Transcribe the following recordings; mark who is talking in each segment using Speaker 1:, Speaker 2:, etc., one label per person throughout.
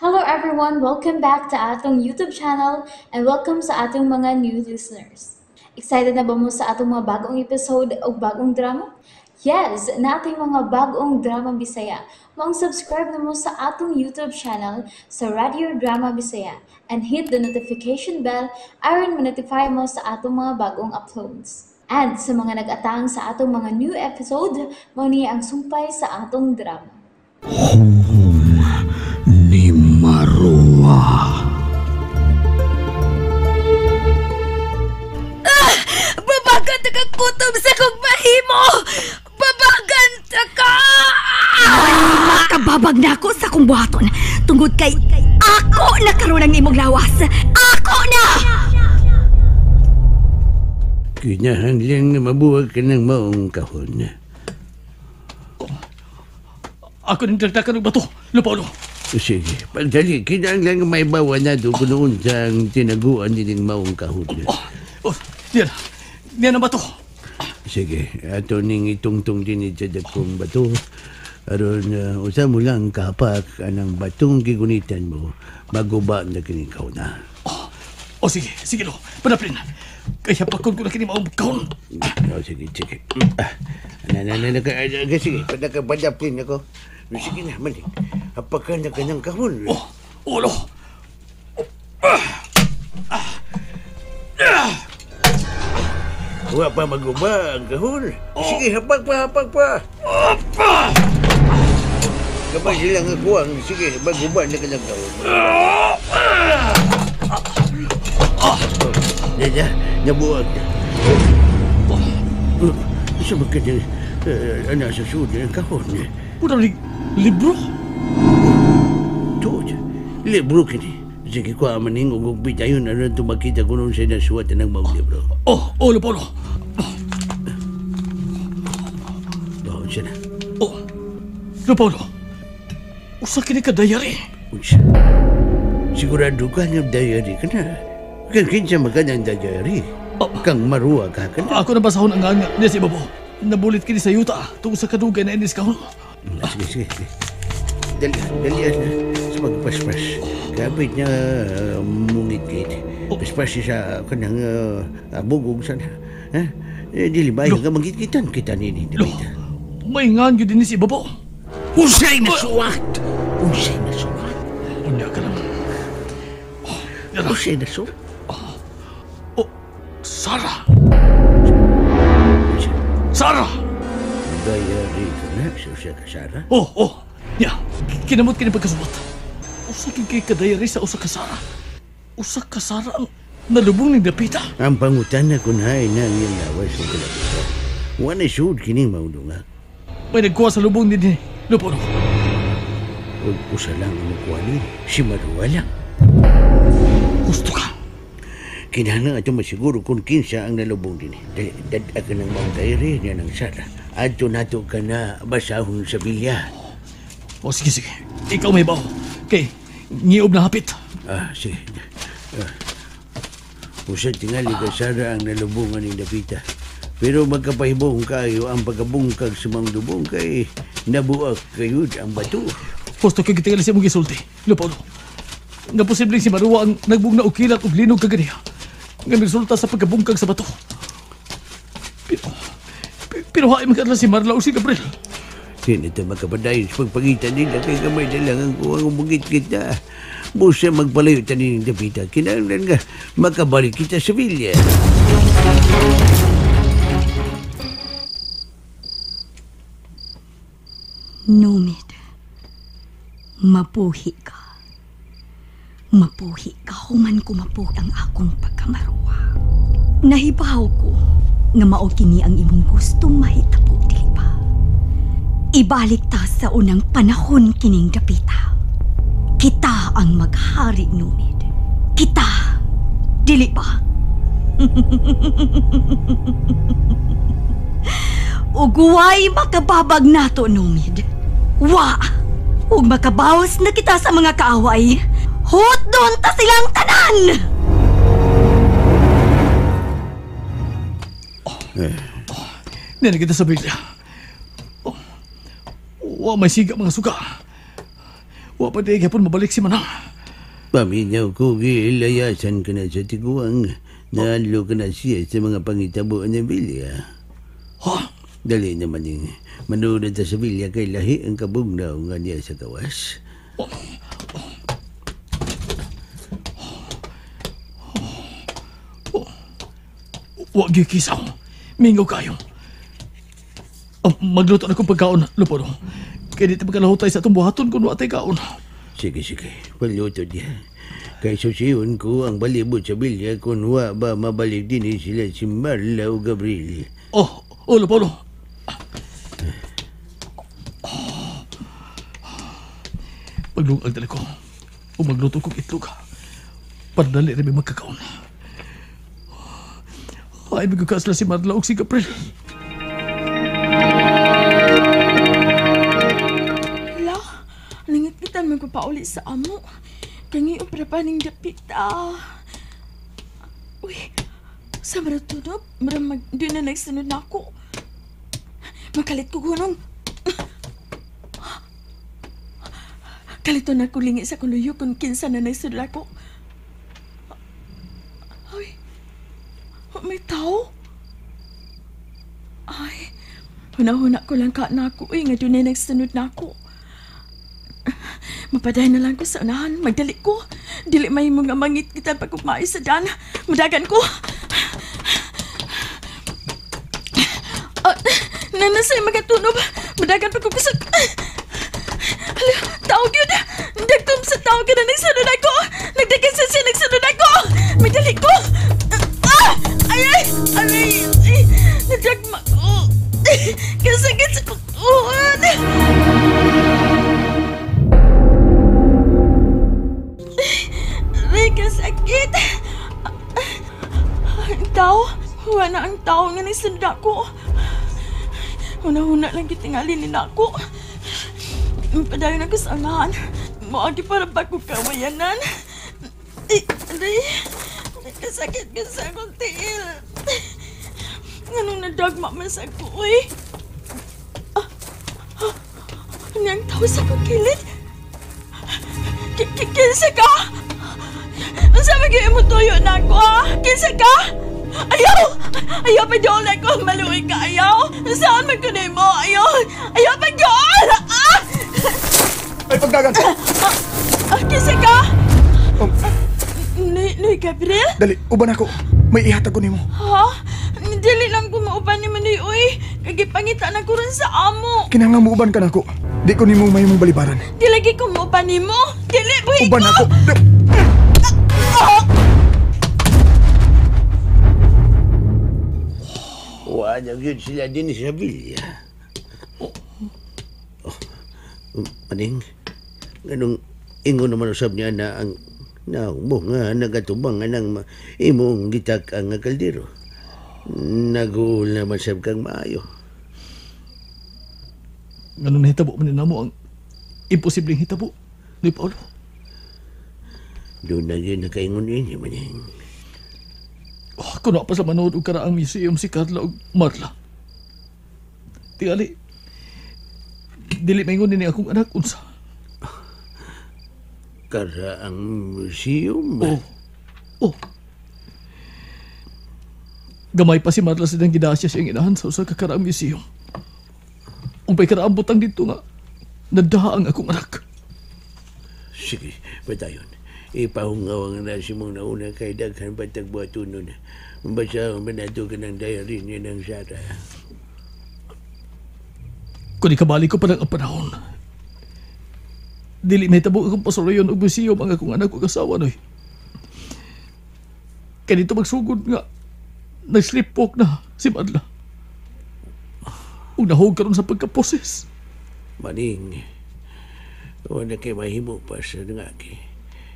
Speaker 1: Hello everyone! Welcome back to atong YouTube channel and welcome sa atong mga new listeners. Excited na ba mo sa atong mga bagong episode o bagong drama? Yes, na ating mga bagong drama Bisaya. Mag-subscribe na mo sa atong YouTube channel sa Radio Drama Bisaya and hit the notification bell aron ma-notify mo sa atong mga bagong uploads. And sa mga nag-atang sa atong mga new episode, mao niya ang sumpay sa atong drama.
Speaker 2: Ni Marua.
Speaker 3: Babagan ta ka kutob sa kong mahimo! Babagan ta ka! Makababag na ako sa kong buhaton. Tungod kay ako na karoon ang imong lawas. Ako na!
Speaker 2: Kinahanglan nga mabuwag ka ng maong kahon.
Speaker 4: Ako nang dagdagan ng bato, Lupaulo.
Speaker 2: Sige, pagdali, kinahanglan nga may bawa na doon kung noon sa tinaguan din ng maong kahon.
Speaker 4: Diyan. Diyan ang bato.
Speaker 2: Sige, ato ning itungtong din sa dakong bato. Aron, usa mo lang kapak anang batong gigunitan mo, maguba na kinikaw na.
Speaker 4: Sige, sige lo. Panaplin. Kaya pakon ko na kini maong kaon.
Speaker 2: Sige. Sige, padakapadapin ako. Sige na, mali. Apakan na ka ng kahon.
Speaker 4: Ulo.
Speaker 2: Huwag pa maguba ang kahon. Sige, hapag pa. Kapag silang akuang, sige, maguba na ka ng kahon. Nabuwag na. Isa ba ka na sa sunod ng kahon?
Speaker 4: Pura libro?
Speaker 2: Tuod, libro kini. Sige ko amaning ugog bitayon ano ito makita ko noon sa nasuwatan ng mga libro.
Speaker 4: Lupaulo.
Speaker 2: Bawon siya na.
Speaker 4: Lupaulo. Usa kini ka dayari.
Speaker 2: Unsa? Sigurado ka ng diary ka na. Kang kinsa magandang diary. Kang maruwa ka na.
Speaker 4: Ako na basahon ang nga niya si Babo. Nabulit kini sa yuta tungkol sa kadugay na inis kahon.
Speaker 2: Sige. Dalian na sa magpaspas. Kapit niya mungit-git. Paspas siya sa kanang bugog sana. Dili ba yung magkit-kitan kita ni David?
Speaker 4: May ngan yun din si Babo.
Speaker 2: Usay na suwat!
Speaker 4: Unya ka lang.
Speaker 2: Usay na suwat?
Speaker 4: Sarah! Sarah!
Speaker 2: Diary ko na, siya ka, Sarah?
Speaker 4: Ya, kinamot kini pagkasubat. Usa kay kadayari sa usa ka Sarah. Usa ka Sarah ang nalubong ni Dapita.
Speaker 2: Ang pangutan na kunhay na ang iyong lawas ng kalabita. Wala sud kining maulunga.
Speaker 4: May nagkuha sa lubong ni Lupaulo.
Speaker 2: Huwag usa lang ang nakuha ni si Marua lang.
Speaker 4: Gusto ka?
Speaker 2: Kinahanglan ato masiguro kung kinsa ang nalubong din. Dad ka ng mga diary niya ng Sarah. Ato nato ka na basahon sa bilya.
Speaker 4: Sige. Ikaw may baho. Kay, ngiob na hapit.
Speaker 2: Sige. Usad tingali ka, Sarah, ang nalubungan ni Dapita. Pero magkapahibong kayo ang pagkabungkag sa mga lubong kay nabuak kayo ang bato.
Speaker 4: Gusto kay gitingali sa mong gisulti, Lupaulo. Nga posibleng si Marua ang nagbung na ukilat ug linog kaganiya. Nga resulta sa pagkabungkag sa bato. Pero haim ka na si Marla o si Gabriel.
Speaker 2: Hindi ito makapadayon sa pagpagitan nila kay kamay na lang ang kuwang umugit kita. Busa magpalayo tanin ng Dapita. Kinahanglan nga makabalik kita sa bilya.
Speaker 3: Numid, mapuhi ka. Mapuhi ka human ko mapuhi ang akong pagkamaruwa. Nahibaw ko nga mao kini ang imong gustong mahitabo, dili ba? Ibalik ta sa unang panahon kining Dapita. Kita ang maghari, Numid. Kita, dili ba? Ugway makababag nato, Numid. Wa! Ug makabawas na kita sa mga kaaway. Hot doon ta silang tanan!
Speaker 4: Nena kita sa bilya. Wa may siga mga suga. Wa pa di gyapon mabalik si Manang.
Speaker 2: Paminaw ko gilayasan ka na sa tiguang. Naanlo ka na siya sa mga pangitabo ng bilya.
Speaker 4: Ha?
Speaker 2: Dali naman yung manood ta sa bilya kay lahi ang kabugnaw nga niya sa gawas.
Speaker 4: Wa gyud kisaw. Mingaw kayo. Magluto na kong pagkaon, Lupolo. Kaya dito magkalahutay sa itong buhaton kung watay kaon.
Speaker 2: Sige, paluto diya. Kay susiyon ko ang balibot sa bilya kung wa ba mabalik din sila si Marla o Gabriel.
Speaker 4: Lupolo. Paglungal dali ko. O magluto kong itlog. Para dali rin may magkakaon. Ay, magkakas na si Marla o si Gabriel.
Speaker 5: Nangit kita magpapauli sa amo. Kangi uprapa ning dapita. Uy, sa maratunog, di na nagsunod na ako. Makalit ko gunong. Kalito na kulingi sa kuluyo kung kinsa na nagsunod ako. Ay, may tao? Ay, huna-huna ko lang ka na ako. Uy, nga doon na nagsunod na ako. Mapaday na lang ko sa unahan. Magdali ko. Dili may mga mangit kita pag kumais sa dan. Mudagan ko. Nanasay magatunob. Mudagan pag kukusag. Hala, tawag yun. Nagtum sa tawag na nagsunod ako. Nagdagan sa siya nagsunod ako. Magdali ko. Ay! Nadagma ko. Kasagit sa kukuhan. Kasakit. Ang tao. Wala ang tao nga nagsanda ko. Huna-huna lang kitingali nila ako. Padayon ako sa unahan. Maagi para bago kawayanan. Aray. Kasakit ka sa akong tiil. Anong nadagma man sa ko, eh? Ano ang tao sa akong kilid? Kinsa ka? Sa magiging mo tuyo na ako, ha? Kinsa ka? Ayaw pa doon ako. Maluwi ka, ayaw. Saan man kunay mo? Ayaw pa doon!
Speaker 6: Ay, pagdagan!
Speaker 5: Kinsa ka? Noy Gabriel?
Speaker 6: Dali, uban ako. May ihatag ko nimo.
Speaker 5: Ha? Dili lang ko mauban ni Manoy, uy. Kagipangita na ko rin sa amo.
Speaker 6: Kinahanglan mo uban ka na ako. Di ko nimo may mong balibaran.
Speaker 5: Di lagi ko mauban ni mo. Dili, buhi ko!
Speaker 6: Uban ako!
Speaker 2: Wala yun sila din sa bilya. Maning, ganong ingo naman usab niya na ang mo nga nagatubang nga ng imong gitak ang kaldero. Naguhul naman sab kang maayo.
Speaker 4: Ganun nahitabo man na mo ang imposibleng hitabo ni Paulo.
Speaker 2: Doon na yun nakaingon yun, Maning.
Speaker 4: Kuno pa sa manood og karaang museum si Carla ug Marla. Tingali, dili maingon ni akong anak unsa.
Speaker 2: Karaang museum?
Speaker 4: Oh. Gamay pa si Marla sa dang gidasya siyang inahan sa usa ka karaang museum. Umpay karaang butang dito nga, nadaha ang akong anak.
Speaker 2: Sige, patayon. Ipahungaw ang nasi mong nauna kay daghan patag buhaton nun. Basta manado ka ng diary niya ng Sara.
Speaker 4: Kung ikabalik ko pa lang ang panahon, dili may tabo akong pasurayon o museum ang akong anak o kasawa, noy. Kaya dito magsugod nga, nag-sleepwalk na si Marla. Kung nahog ka ron sa pagkaposes.
Speaker 2: Maning, wala kay mahimo pa sa nangaki.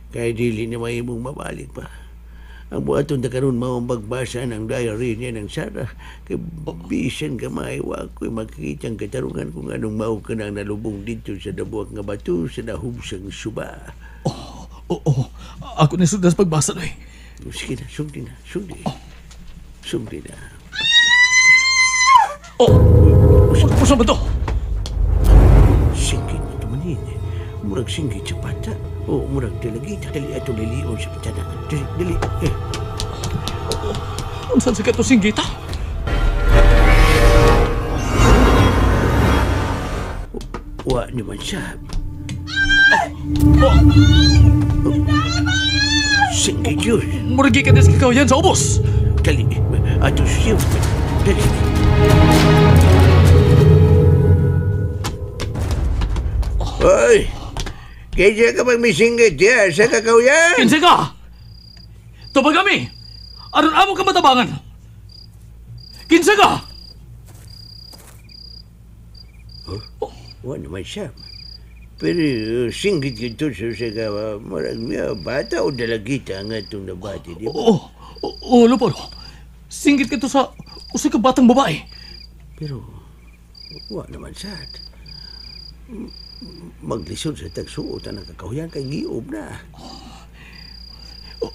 Speaker 2: Kaya dili na mahimong mabalik pa. Ang buhaton na karon mao magbasa ng diary niya ng Sara. Kay bisan ka maiwa ko'y makikita ang katarungan kung anong mao ka nang nalubong dito sa dabuak nga bato sa nahubsang suba.
Speaker 4: Oo. Ako na sundan sa pagbasa, noy.
Speaker 2: Sige na, sugdi na. Sugdi na.
Speaker 4: Usa ba to?
Speaker 2: Singkit na tumanin. murag singgit sa bata. O murag dalagita. Dali ato lilion sa pantana. Dali.
Speaker 4: Unsan sa kato singgita?
Speaker 2: Wa naman siya. Singgit yun.
Speaker 4: Muragi ka des kikaw yan sa ubos.
Speaker 2: Dali. Ato siya. Dali. Hoy! Kaya ka pag may singgit yan sa kakawyan?
Speaker 4: Kinsa ka? Tubag kami! Aron amo ka matabangan! Kinsa ka?
Speaker 2: Wa naman siya. Pero singgit ito sa kawa. Marag niya bata o dalagita nga itong nabati, di ba?
Speaker 4: Oo, lupon. Singgit ka to sa usa ka batang babae.
Speaker 2: Pero wa naman siya. Maglisod sa tagsuot ang kakahuyan kay giob na.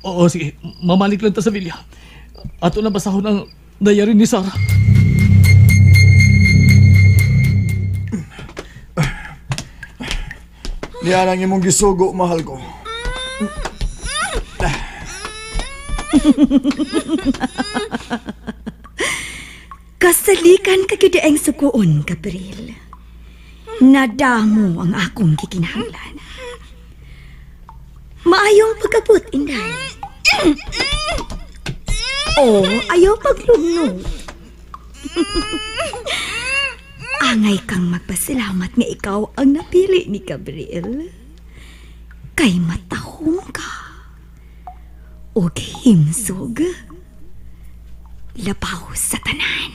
Speaker 4: Oo, sige. Mamalik lang ta sa Villa. Ato na basahon ang dayarin ni Sarah.
Speaker 6: Niya lang imong gisugo, mahal ko.
Speaker 3: Kasalikan ka kidaeng sukuon, Gabriel. Nadamo ang akong kikinahanglan. Maayong pagkabot, Inday. Oh, ayaw paglunod. Angay kang magpasalamat nga ikaw ang napili ni Gabriel. Kay matahong ka. O himsog. Labaw sa tanan.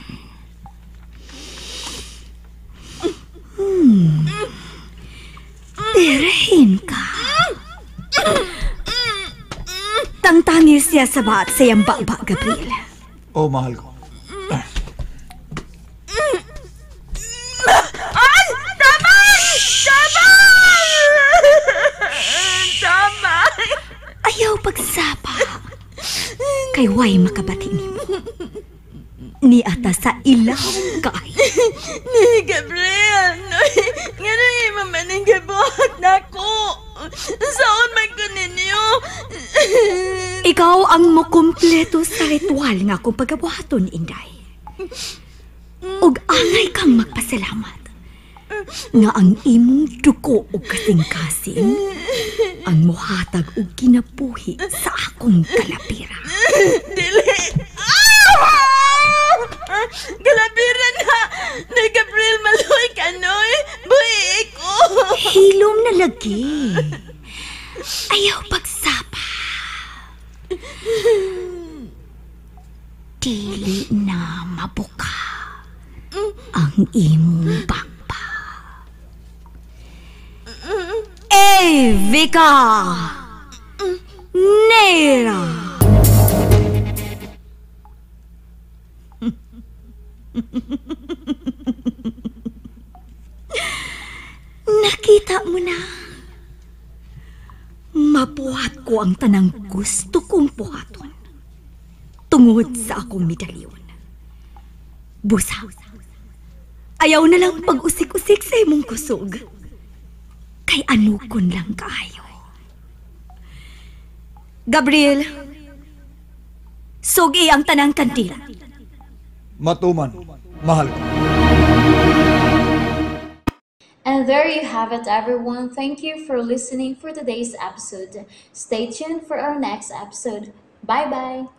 Speaker 3: Tirahin ka. Tangtangis siya sa baat sa iyang baba, Gabriel.
Speaker 6: Oh, mahal ko.
Speaker 3: Ayaw pagsapa. Kay way makabati nimo. Ni ata sa ilaw kay.
Speaker 5: Ni Gabriel, nga na yung mamaning gabuhat na ko. Saan man ko ninyo?
Speaker 3: Ikaw ang mukumpleto sa ritual nga akong pagabuhaton, Inday. Ug angay kang magpasalamat nga ang imong duko o kasing-kasing ang muhatag og kinabuhi sa akong kalapira.
Speaker 5: Dili! Galabiran na! Na Gabriel Maloy Kanoy! Buhi ko!
Speaker 3: Hilom na lagi. Ayaw pagsapa. Dili na mabuka ang imong bakba. Evika! Nera! Nakita mo na. Mabuhat ko ang tanang gusto kong buhaton. Tungod sa akong medalyon. Busa. Ayaw na lang pag-usik-usik sa imong kusog. Kay anukon lang kaayo. Gabriel, sugi ang tanang kandila.
Speaker 6: Matuman, mahal ko.
Speaker 1: And there you have it, everyone. Thank you for listening for today's episode. Stay tuned for our next episode. Bye-bye.